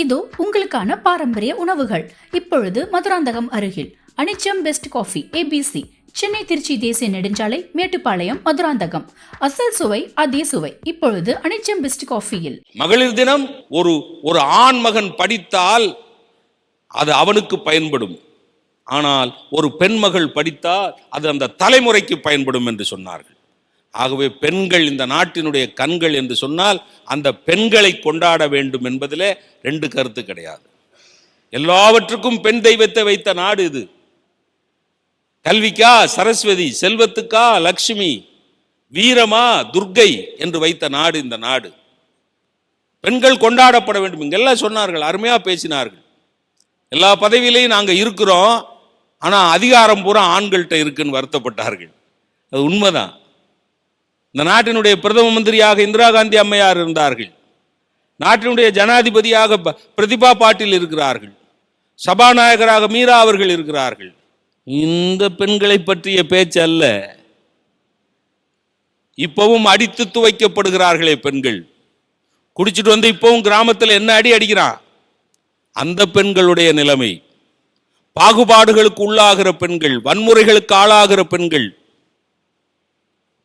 இது உங்களுக்கான பாரம்பரிய உணவுகள். இப்பொழுது மதுராந்தகம் அருகில் Anicham best coffee ABC, Chennai Tiruchi தேசிய நெடுஞ்சாலை, மேட்டுப்பாளையம், மதுராந்தகம். அசல் சுவை அதே சுவை. இப்பொழுது அனிச்சம் பெஸ்ட் காஃபியில். மகளிர் தினம் ஒரு ஆண் மகன் படித்தால் அது அவனுக்கு பயன்படும். ஆனால் ஒரு பெண் மகள் படித்தால் அது அந்த தலைமுறைக்கு பயன்படும் என்று சொன்னார்கள். ஆகவே பெண்கள் இந்த நாட்டினுடைய கண்கள் என்று சொன்னால் அந்த பெண்களை கொண்டாட வேண்டும் என்பதிலே ரெண்டு கருத்து கிடையாது. எல்லாவற்றுக்கும் பெண் தெய்வத்தை வைத்த நாடு இது. கல்விக்கா சரஸ்வதி, செல்வத்துக்கா லட்சுமி, வீரமா துர்க்கை என்று வைத்த நாடு இந்த நாடு. பெண்கள் கொண்டாடப்பட வேண்டும். இங்கெல்லாம் சொன்னார்கள், அருமையா பேசினார்கள். எல்லா பதவியிலையும் நாங்க இருக்கிறோம், ஆனா அதிகாரம் பூரா ஆண்கள்கிட்ட இருக்குன்னு வருத்தப்பட்டார்கள். அது உண்மைதான். இந்த நாட்டினுடைய பிரதம மந்திரியாக இந்திரா காந்தி அம்மையார் இருந்தார்கள். நாட்டினுடைய ஜனாதிபதியாக பிரதிபா பாட்டீல் இருக்கிறார்கள். சபாநாயகராக மீரா அவர்கள் இருக்கிறார்கள். இந்த பெண்களை பற்றிய பேச்சு அல்ல. இப்பவும் அடித்து துவைக்கப்படுகிறார்களே பெண்கள். குடிச்சிட்டு வந்து இப்பவும் கிராமத்தில் என்ன அடி அடிக்கிறான், அந்த பெண்களுடைய நிலைமை. பாகுபாடுகளுக்கு உள்ளாகிற பெண்கள், வன்முறைகளுக்கு ஆளாகிற பெண்கள்,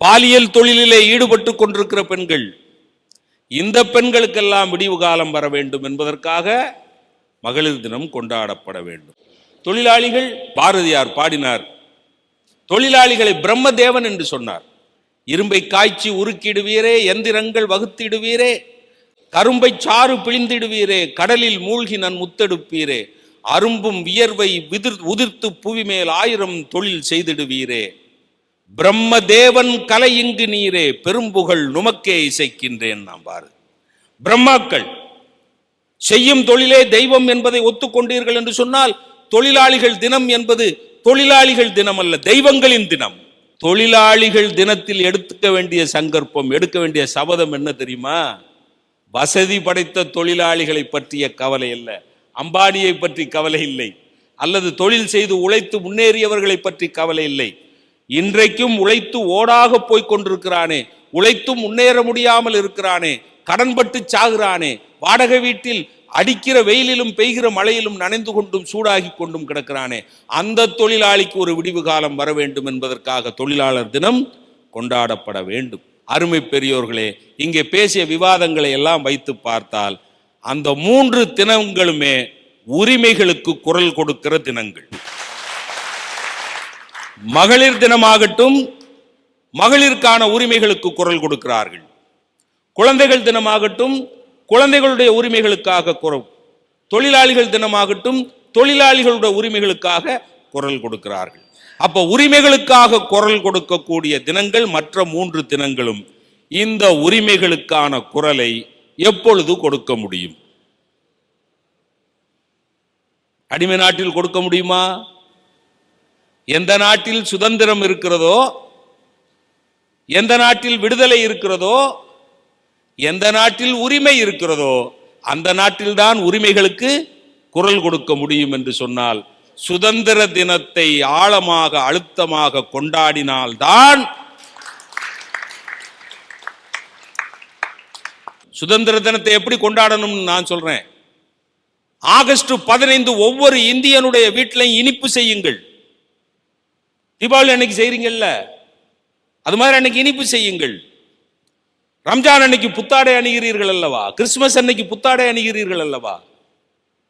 பாலியல் தொழிலிலே ஈடுபட்டு கொண்டிருக்கிற பெண்கள், இந்த பெண்களுக்கெல்லாம் விடிவு காலம் வர வேண்டும் என்பதற்காக மகளிர் தினம் கொண்டாடப்பட வேண்டும். தொழிலாளிகள், பாரதியார் பாடினார், தொழிலாளிகளை பிரம்மதேவன் என்று சொன்னார். இரும்பை காய்ச்சி உருக்கிடுவீரே, எந்திரங்கள் வகுத்திடுவீரே, கரும்பை சாறு பிழிந்திடுவீரே, கடலில் மூழ்கி நன் முத்தெடுப்பீரே, அரும்பும் வியர்வை உதிர்த்து புவி மேல் 1000 தொழில் செய்திடுவீரே, பிரம்மதேவன் கலை இங்கு நீரே, பெரும்புகழ் நுமக்கே இசைக்கின்றேன். நாம் பாரு, பிரம்மாக்கள் செய்யும் தொழிலே தெய்வம் என்பதை ஒத்துக்கொண்டீர்கள் என்று சொன்னால் தொழிலாளிகள் தினம் என்பது தொழிலாளிகள் தினம் அல்ல, தெய்வங்களின் தினம். தொழிலாளிகள் தினத்தில் எடுக்க வேண்டிய சங்கற்பம், எடுக்க வேண்டிய சபதம் என்ன தெரியுமா? வசதி படைத்த தொழிலாளிகளை பற்றிய கவலை அல்ல, அம்பானியை பற்றி கவலை இல்லை, அல்லது தொழில் செய்து உழைத்து முன்னேறியவர்களை பற்றி கவலை இல்லை. இன்றைக்கும் உழைத்து ஓடாக போய் கொண்டிருக்கிறானே, உழைத்தும் முன்னேற முடியாமல் இருக்கிறானே, கடன்பட்டு சாகுறானே, வாடகை வீட்டில் அடிக்கிற வெயிலிலும் பெய்கிற மழையிலும் நனைந்து கொண்டும் சூடாகி கொண்டும் கிடக்கிறானே, அந்த தொழிலாளிக்கு ஒரு விடிவு காலம் வர வேண்டும் என்பதற்காக தொழிலாளர் தினம் கொண்டாடப்பட வேண்டும். அருமை பெரியோர்களே, இங்கே பேசிய விவாதங்களை எல்லாம் வைத்து பார்த்தால் அந்த 3 தினங்களுமே உரிமைகளுக்கு குரல் கொடுக்கிற தினங்கள். மகளிர் தினமாகட்டும், மகளிருக்கான உரிமைகளுக்கு குரல் கொடுக்கிறார்கள். குழந்தைகள் தினமாகட்டும், குழந்தைகளுடைய உரிமைகளுக்காக குரல். தொழிலாளிகள் தினமாகட்டும், தொழிலாளிகளுடைய உரிமைகளுக்காக குரல் கொடுக்கிறார்கள். அப்ப உரிமைகளுக்காக குரல் கொடுக்கக்கூடிய தினங்கள் மற்ற 3 தினங்களும். இந்த உரிமைகளுக்கான குரலை எப்பொழுது கொடுக்க முடியும்? அடிமை நாட்டில் கொடுக்க முடியுமா? எந்த நாட்டில் சுதந்திரம் இருக்கிறதோ, எந்த நாட்டில் விடுதலை இருக்கிறதோ, எந்த நாட்டில் உரிமை இருக்கிறதோ, அந்த நாட்டில்தான் உரிமைகளுக்கு குரல் கொடுக்க முடியும் என்று சொன்னால், சுதந்திர தினத்தை ஆழமாக அழுத்தமாக கொண்டாடினால்தான். சுதந்திர தினத்தை எப்படி கொண்டாடணும் நான் சொல்றேன். ஆகஸ்ட் 15 ஒவ்வொரு இந்தியனுடைய வீட்டிலையும் இனிப்பு செய்யுங்கள். தீபாவளி அன்னைக்கு செய்றீங்கல்ல, அது மாதிரி அன்னைக்கு இனிப்பு செய்யுங்கள். ரம்ஜான் அன்னைக்கு புத்தாடை அணிகிறீர்கள் அல்லவா, கிறிஸ்துமஸ் அன்னைக்கு புத்தாடை அணிகிறீர்கள் அல்லவா,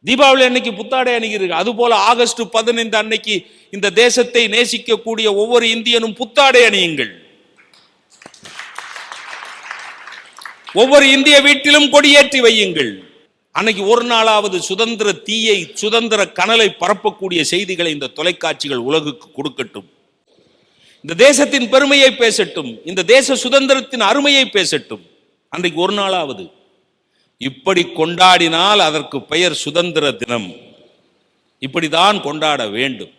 தீபாவளி அன்னைக்கு புத்தாடை அணிகிறீர்கள். அதுபோல ஆகஸ்ட் 15 அன்னைக்கு இந்த தேசத்தை நேசிக்கக்கூடிய ஒவ்வொரு இந்தியனும் புத்தாடை அணியுங்கள். ஒவ்வொரு இந்திய வீட்டிலும் கொடியேற்றி வையுங்கள். அன்னைக்கு ஒரு நாளாவது சுதந்திர தீயை, சுதந்திர கனலை பரப்பக்கூடிய செய்திகளை இந்த தொலைக்காட்சிகள் உலகுக்கு கொடுக்கட்டும். இந்த தேசத்தின் பெருமையை பேசட்டும், இந்த தேச சுதந்திரத்தின் அருமையை பேசட்டும். அன்றைக்கு ஒரு நாளாவது இப்படி கொண்டாடினால் அதற்கு பெயர் சுதந்திர தினம். இப்படிதான் கொண்டாட வேண்டும்.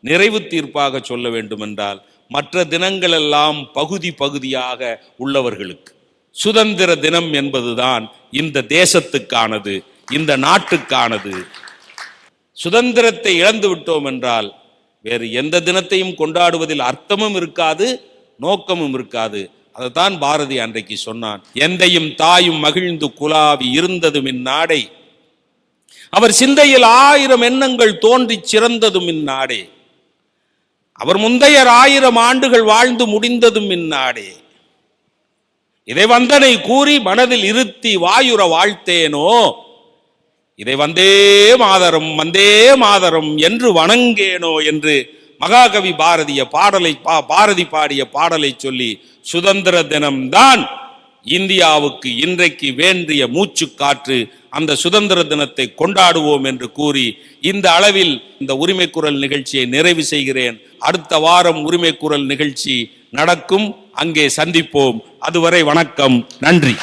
நிறைவு தீர்ப்பாக சொல்ல வேண்டும் என்றால், மற்ற தினங்கள் எல்லாம் பகுதி பகுதியாக உள்ளவர்களுக்கு. சுதந்திர தினம் என்பதுதான் இந்த தேசத்துக்கானது, இந்த நாட்டுக்கானது. சுதந்திரத்தை இழந்து விட்டோம் என்றால் வேறு எந்த தினத்தையும் கொண்டாடுவதில் அர்த்தமும் இருக்காது, நோக்கமும் இருக்காது. அதைத்தான் பாரதி அன்றைக்கு சொன்னான். எந்தையும் தாயும் மகிழ்ந்து குலாவி இருந்ததும் இந்நாடை அவர் சிந்தையில் 1000 எண்ணங்கள் தோன்றிச் சிறந்ததும் இந்நாடே. அவர் முந்தையர் 1000 ஆண்டுகள் வாழ்ந்து முடிந்ததும் இந்நாடே. இதை வந்தனை கூறி மனதில் இருத்தி வாயுற வாழ்த்தேனோ, இதை வந்தே மாதரம் வந்தே மாதரம் என்று வணங்கேனோ என்று மகாகவி பாரதி பாடிய பாடலை சொல்லி சுதந்திர தினம்தான் இந்தியாவுக்கு இன்றைக்கு வேண்டிய மூச்சு காற்று. அந்த சுதந்திர தினத்தை கொண்டாடுவோம் என்று கூறி இந்த அளவில் இந்த உரிமை குரல் நிகழ்ச்சியை நிறைவு செய்கிறேன். அடுத்த வாரம் உரிமை குரல் நிகழ்ச்சி நடக்கும், அங்கே சந்திப்போம். அதுவரை வணக்கம், நன்றி.